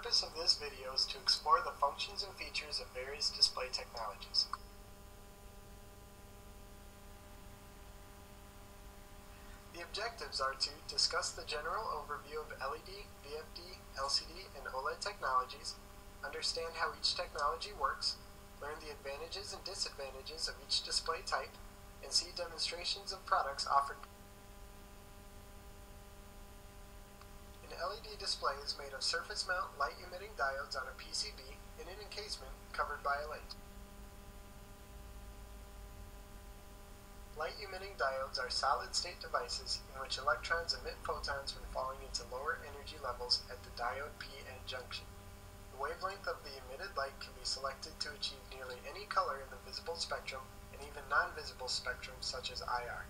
purpose of this video is to explore the functions and features of various display technologies. The objectives are to discuss the general overview of LED, VFD, LCD, and OLED technologies, understand how each technology works, learn the advantages and disadvantages of each display type, and see demonstrations of products offered. An LED display is made of surface mount light-emitting diodes on a PCB in an encasement covered by a lens. Light-emitting diodes are solid-state devices in which electrons emit photons when falling into lower energy levels at the diode P-N junction. The wavelength of the emitted light can be selected to achieve nearly any color in the visible spectrum and even non-visible spectrum such as IR.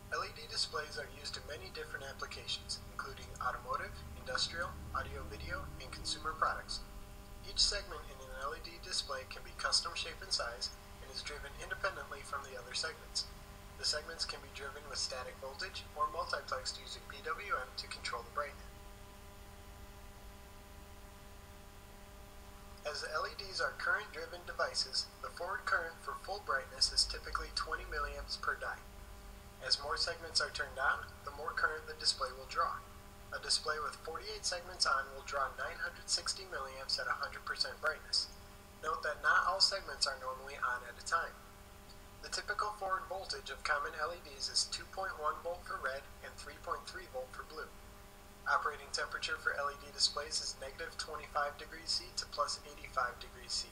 LED displays are used in many different applications, including automotive, industrial, audio-video, and consumer products. Each segment in an LED display can be custom shape and size and is driven independently from the other segments. The segments can be driven with static voltage or multiplexed using PWM to control the brightness. As LEDs are current-driven devices, the forward current for full brightness is typically 20 milliamps per die. As more segments are turned on, the more current the display will draw. A display with 48 segments on will draw 960 milliamps at 100% brightness. Note that not all segments are normally on at a time. The typical forward voltage of common LEDs is 2.1 volt for red and 3.3 volt for blue. Operating temperature for LED displays is negative 25 degrees C to plus 85 degrees C.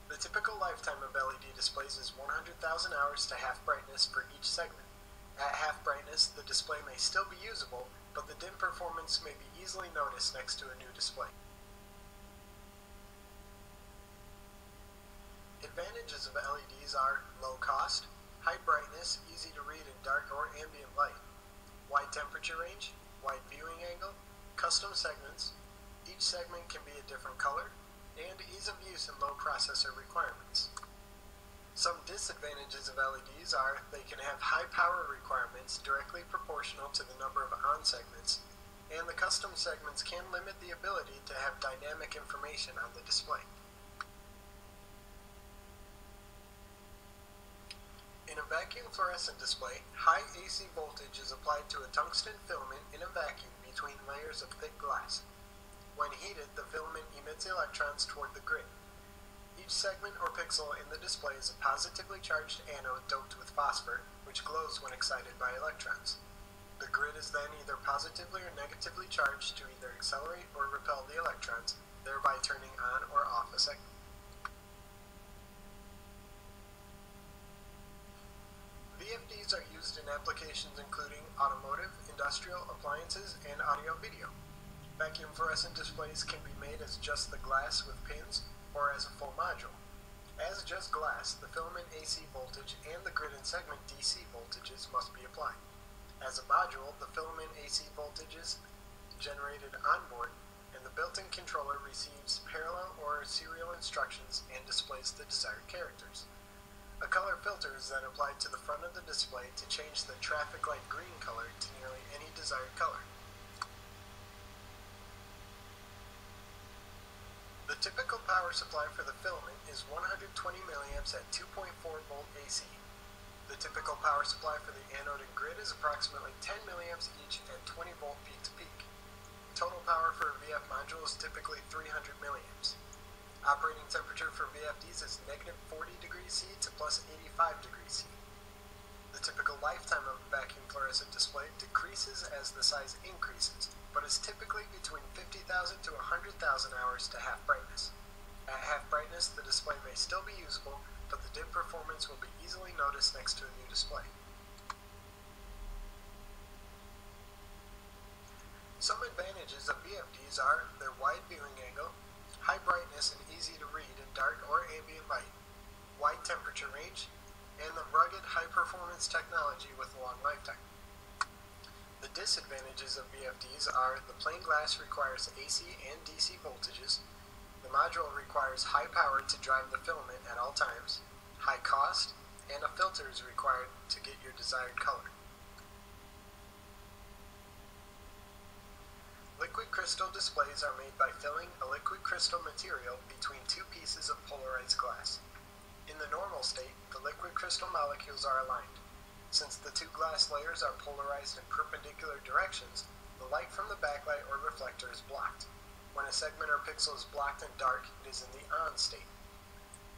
The typical lifetime of LED displays is 100,000 hours to half brightness for each segment. At half brightness, the display may still be usable, but the dim performance may be easily noticed next to a new display. Advantages of LEDs are low cost, high brightness, easy to read in dark or ambient light, wide temperature range, wide viewing angle, custom segments, each segment can be a different color, and ease of use and low processor requirements. Some disadvantages of LEDs are they can have high power requirements directly proportional to the number of on segments, and the custom segments can limit the ability to have dynamic information on the display. In a vacuum fluorescent display, high AC voltage is applied to a tungsten filament in a vacuum between layers of thick glass. When heated, the filament emits electrons toward the grid. Each segment or pixel in the display is a positively charged anode doped with phosphor, which glows when excited by electrons. The grid is then either positively or negatively charged to either accelerate or repel the electrons, thereby turning on or off a segment. VFDs are used in applications including automotive, industrial, appliances, and audio-video. Vacuum fluorescent displays can be made as just the glass with pins, or as a full module. As just glass, the filament AC voltage and the grid and segment DC voltages must be applied. As a module, the filament AC voltages generated onboard, and the built-in controller receives parallel or serial instructions and displays the desired characters. A color filter is then applied to the front of the display to change the traffic light green color to nearly any desired color. The typical power supply for the filament is 120 milliamps at 2.4 volt AC. The typical power supply for the anode and grid is approximately 10 milliamps each at 20 volt peak to peak. Total power for a VF module is typically 300 milliamps. Operating temperature for VFDs is negative 40 degrees C to plus 85 degrees C. The typical lifetime of a vacuum fluorescent display decreases as the size increases, but is typically between 50,000 to 100,000 hours to half brightness. At half brightness, the display may still be usable, but the dim performance will be easily noticed next to a new display. Some advantages of VFDs are their wide viewing angle, high brightness and easy to read in dark or ambient light, wide temperature range, and the rugged high-performance technology with a long lifetime. The disadvantages of VFDs are the plain glass requires AC and DC voltages, the module requires high power to drive the filament at all times, high cost, and a filter is required to get your desired color. crystal displays are made by filling a liquid crystal material between two pieces of polarized glass. In the normal state, the liquid crystal molecules are aligned. Since the two glass layers are polarized in perpendicular directions, the light from the backlight or reflector is blocked. When a segment or pixel is blocked and dark, it is in the on state.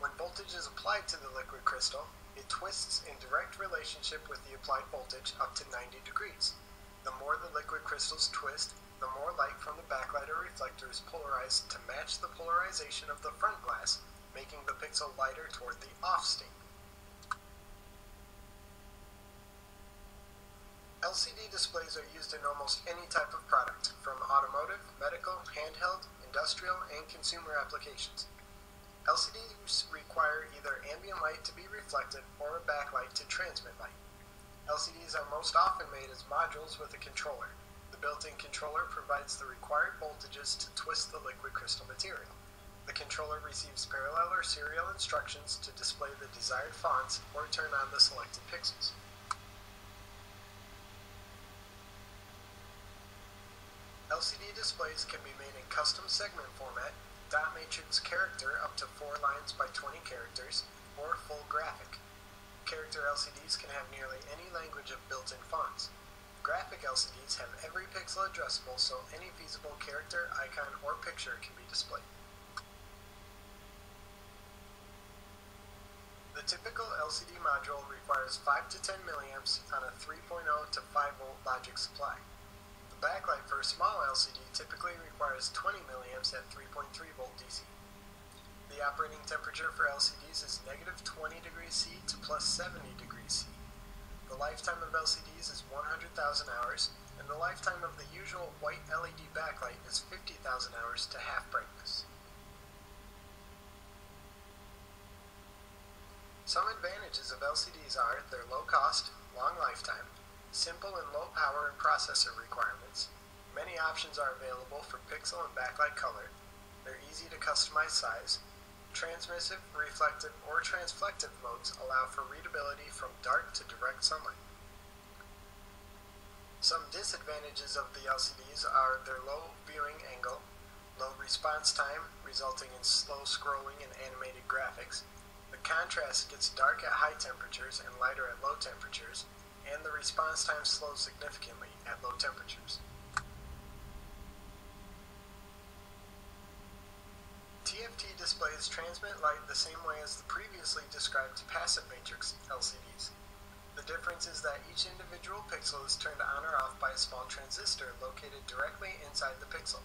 When voltage is applied to the liquid crystal, it twists in direct relationship with the applied voltage up to 90 degrees. The more the liquid crystals twist, the more light from the backlight or reflector is polarized to match the polarization of the front glass, making the pixel lighter toward the off state. LCD displays are used in almost any type of product, from automotive, medical, handheld, industrial, and consumer applications. LCDs require either ambient light to be reflected or a backlight to transmit light. LCDs are most often made as modules with a controller. The built-in controller provides the required voltages to twist the liquid crystal material. The controller receives parallel or serial instructions to display the desired fonts or turn on the selected pixels. LCD displays can be made in custom segment format, dot matrix character up to 4 lines by 20 characters, or full graphic. Character LCDs can have nearly any language of built-in fonts. Graphic LCDs have every pixel addressable, so any feasible character, icon, or picture can be displayed. The typical LCD module requires 5 to 10 milliamps on a 3.0 to 5 volt logic supply. The backlight for a small LCD typically requires 20 milliamps at 3.3 volt DC. The operating temperature for LCDs is negative 20 degrees C to plus 70 degrees C. The lifetime of LCDs is 100,000 hours, and the lifetime of the usual white LED backlight is 50,000 hours to half brightness. Some advantages of LCDs are their low cost, long lifetime, simple and low power and processor requirements. Many options are available for pixel and backlight color. They're easy to customize size. Transmissive, reflective, or transflective modes allow for readability from dark to direct sunlight. Some disadvantages of the LCDs are their low viewing angle, low response time resulting in slow scrolling and animated graphics. The contrast gets dark at high temperatures and lighter at low temperatures, and the response time slows significantly at low temperatures. TFT displays transmit light the same way as the previously described passive matrix LCDs. The difference is that each individual pixel is turned on or off by a small transistor located directly inside the pixel.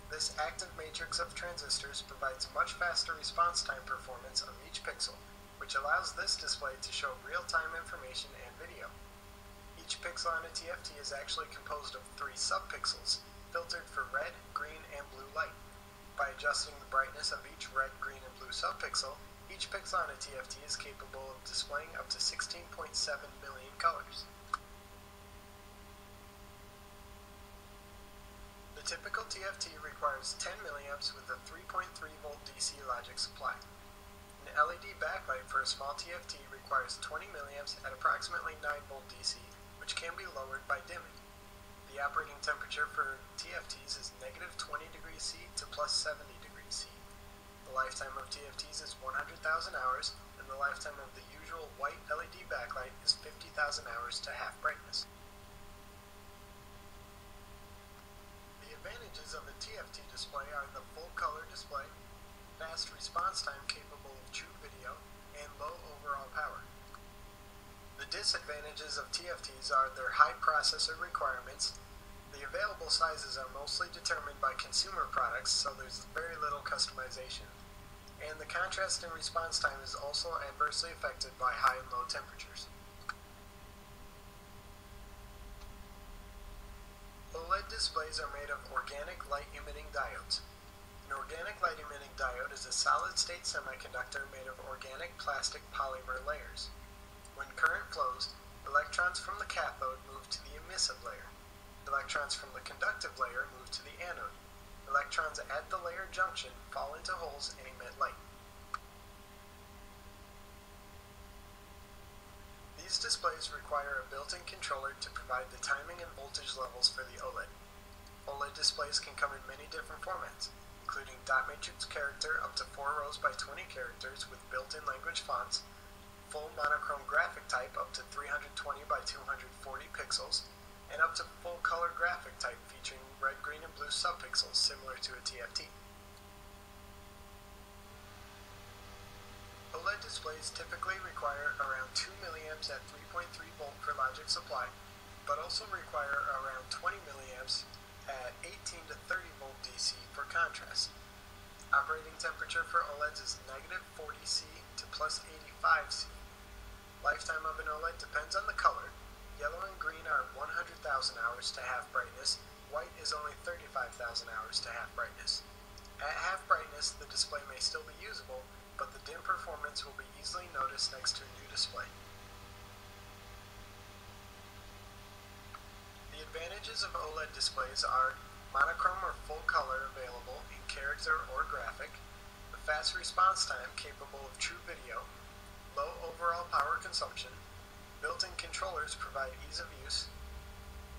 This active matrix of transistors provides much faster response time performance of each pixel, which allows this display to show real-time information and video. Each pixel on a TFT is actually composed of 3 subpixels, filtered for red, green, and blue light. By adjusting the brightness of each red, green, and blue subpixel, each pixel on a TFT is capable of displaying up to 16.7 million colors. The typical TFT requires 10 milliamps with a 3.3 volt DC logic supply. An LED backlight for a small TFT requires 20 milliamps at approximately 9 volt DC, which can be lowered by dimming. The operating temperature for TFTs is negative 20 degrees C to plus 70 degrees C. The lifetime of TFTs is 100,000 hours, and the lifetime of the usual white LED backlight is 50,000 hours to half brightness. The advantages of a TFT display are the full color display, fast response time capable of true video, and low overall power. The disadvantages of TFTs are their high processor requirements. The available sizes are mostly determined by consumer products, so there's very little customization. And the contrast and response time is also adversely affected by high and low temperatures. OLED displays are made of organic light-emitting diodes. An organic light-emitting diode is a solid-state semiconductor made of organic plastic polymer layers. When current flows, electrons from the cathode move to the emissive layer. Electrons from the conductive layer move to the anode. Electrons at the layer junction fall into holes and emit light. These displays require a built-in controller to provide the timing and voltage levels for the OLED. OLED displays displays can come in many different formats, including dot matrix character up to 4 rows by 20 characters with built-in language fonts, full monochrome graphic type up to 320 by 240 pixels, and up to full color graphic type featuring red, green, and blue subpixels similar to a TFT. OLED displays typically require around 2 milliamps at 3.3 volt per logic supply, but also require around 20 milliamps at 18 to 30 volt DC for contrast. Operating temperature for OLEDs is negative 40 C to plus 85 C. Lifetime of an OLED depends on the color. Yellow and green are 100,000 hours to half brightness, white is only 35,000 hours to half brightness. At half brightness, the display may still be usable, but the dim performance will be easily noticed next to a new display. The advantages of OLED displays are monochrome or full color available in character or graphic, the fast response time capable of true video, low overall power consumption, built-in controllers provide ease of use,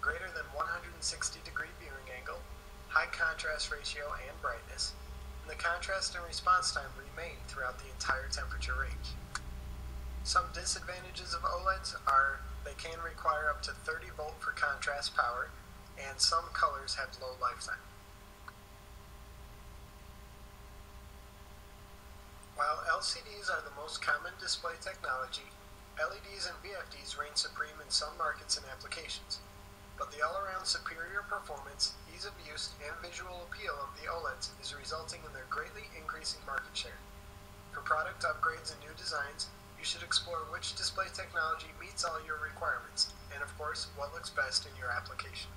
greater than 160-degree viewing angle, high contrast ratio and brightness, and the contrast and response time remain throughout the entire temperature range. Some disadvantages of OLEDs are they can require up to 30 volt for contrast power, and some colors have low lifetime. While LCDs are the most common display technology, LEDs and VFDs reign supreme in some markets and applications, but the all-around superior performance, ease of use, and visual appeal of the OLEDs is resulting in their greatly increasing market share. For product upgrades and new designs, you should explore which display technology meets all your requirements, and of course, what looks best in your application.